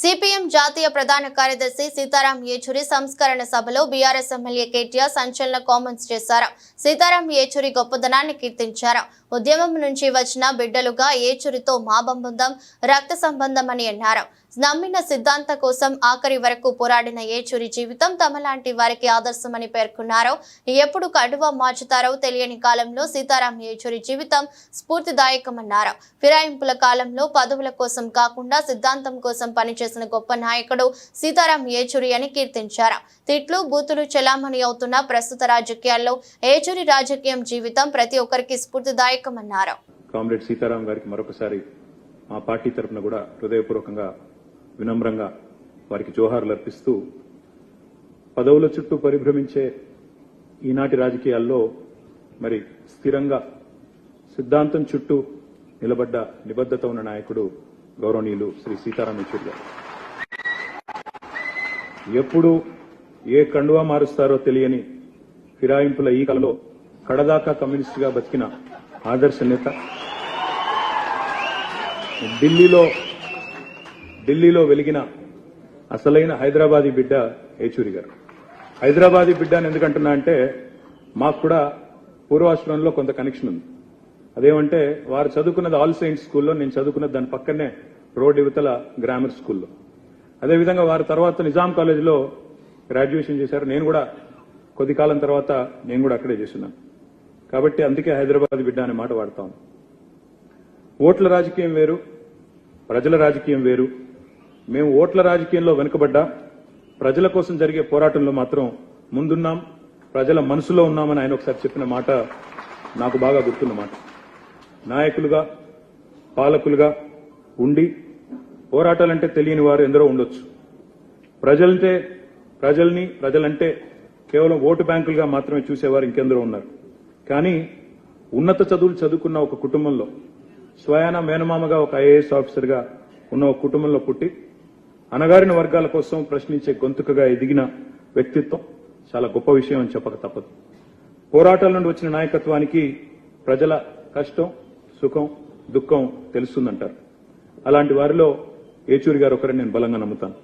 CPM జాతీయ ప్రధాన కార్యదర్శి సీతారాం యేచూరి సంస్కరణ సభలో బీఆర్ఎస్ ఎమ్మెల్యే కేటీఆర్ సంచలన కామెంట్స్ చేశారు. సీతారాం యేచూరి గొప్పదనాన్ని కీర్తించారు. ఉద్యమం నుంచి వచ్చిన బిడ్డలుగా యేచూరితో మా బంధం రక్త సంబంధం అని అన్నారు. నమ్మిన సిద్ధాంత కోసం ఆఖరి వరకు పోరాడిన యేచూరి జీవితం తమలాంటి వారికి ఆదర్శమని పేర్కొన్నారు. ఎప్పుడు కడువ మార్చుతారో తెలియని కాలంలో సీతారాం యేచూరి జీవితం స్ఫూర్తిదాయకమన్నారు. ఫిరాయింపుల కాలంలో పదవుల కోసం కాకుండా సిద్ధాంతం కోసం పనిచేసిన గొప్ప నాయకుడు సీతారాం యేచూరి అని కీర్తించారు. తిట్లు బూతులు చెలామణి అవుతున్న ప్రస్తుత రాజకీయాల్లో యేచూరి రాజకీయం జీవితం ప్రతి ఒక్కరికి స్ఫూర్తిదాయకమన్నారు. కామ్రేడ్ సీతారాం గారికి మరొకసారి మా పార్టీ తరఫున కూడా హృదయపూర్వకంగా వినమ్రంగా వారికి జోహార్లు అర్పిస్తూ, పదవుల చుట్టూ పరిభ్రమించే ఈనాటి రాజకీయాల్లో మరి స్థిరంగా సిద్ధాంతం చుట్టూ నిలబడ్డ నిబద్ధత ఉన్న నాయకుడు గౌరవనీయులు శ్రీ సీతారాం యేచూరి గారు. ఎప్పుడు ఏ కండువా మారుస్తారో తెలియని ఫిరాయింపుల ఈ కలలో కడదాకా కమ్యూనిస్టుగా బతికిన ఆదర్శ నేత, ఢిల్లీలో వెలిగిన అసలైన హైదరాబాదీ బిడ్డ యేచూరి గారు. హైదరాబాదీ బిడ్డ అని ఎందుకంటున్నా అంటే మాకు కూడా పూర్వాశ్రమంలో కొంత కనెక్షన్ ఉంది. అదేమంటే వారు చదువుకున్నది ఆల్ సెయింట్స్ స్కూల్లో, నేను చదువుకున్నది దాని పక్కనే రోడ్ యువతల గ్రామర్ స్కూల్లో. అదేవిధంగా వారు తర్వాత నిజాం కాలేజీలో గ్రాడ్యుయేషన్ చేశారు. నేను కూడా కొద్ది కాలం తర్వాత నేను కూడా అక్కడే చేస్తున్నాను. కాబట్టి అందుకే హైదరాబాద్ బిడ్డ అనే మాట వాడతాం. ఓట్ల రాజకీయం వేరు, ప్రజల రాజకీయం వేరు. మేము ఓట్ల రాజకీయంలో వెనుకబడ్డా ప్రజల కోసం జరిగే పోరాటంలో మాత్రం ముందున్నాం, ప్రజల మనసులో ఉన్నామని ఆయన ఒకసారి చెప్పిన మాట నాకు బాగా గుర్తున్న మాట. నాయకులుగా పాలకులుగా ఉండి పోరాటాలంటే తెలియని వారు ఎందరో ఉండొచ్చు. ప్రజలంటే కేవలం ఓటు బ్యాంకులుగా మాత్రమే చూసేవారు ఇంకెందరో ఉన్నారు. కానీ ఉన్నత చదువులు చదువుకున్న ఒక కుటుంబంలో, స్వయాన మేనమామగా ఒక ఐఏఎస్ ఆఫీసర్గా ఉన్న ఒక కుటుంబంలో పుట్టి అణగారిన వర్గాల కోసం ప్రశ్నించే గొంతుకగా ఎదిగిన వ్యక్తిత్వం చాలా గొప్ప విషయం అని చెప్పక తప్పదు. పోరాటాల నుండి వచ్చిన నాయకత్వానికి ప్రజల కష్టం, సుఖం, దుఃఖం తెలుస్తుందంటారు. అలాంటి వారిలో యేచూరి గారు ఒకరని నేను బలంగా నమ్ముతాను.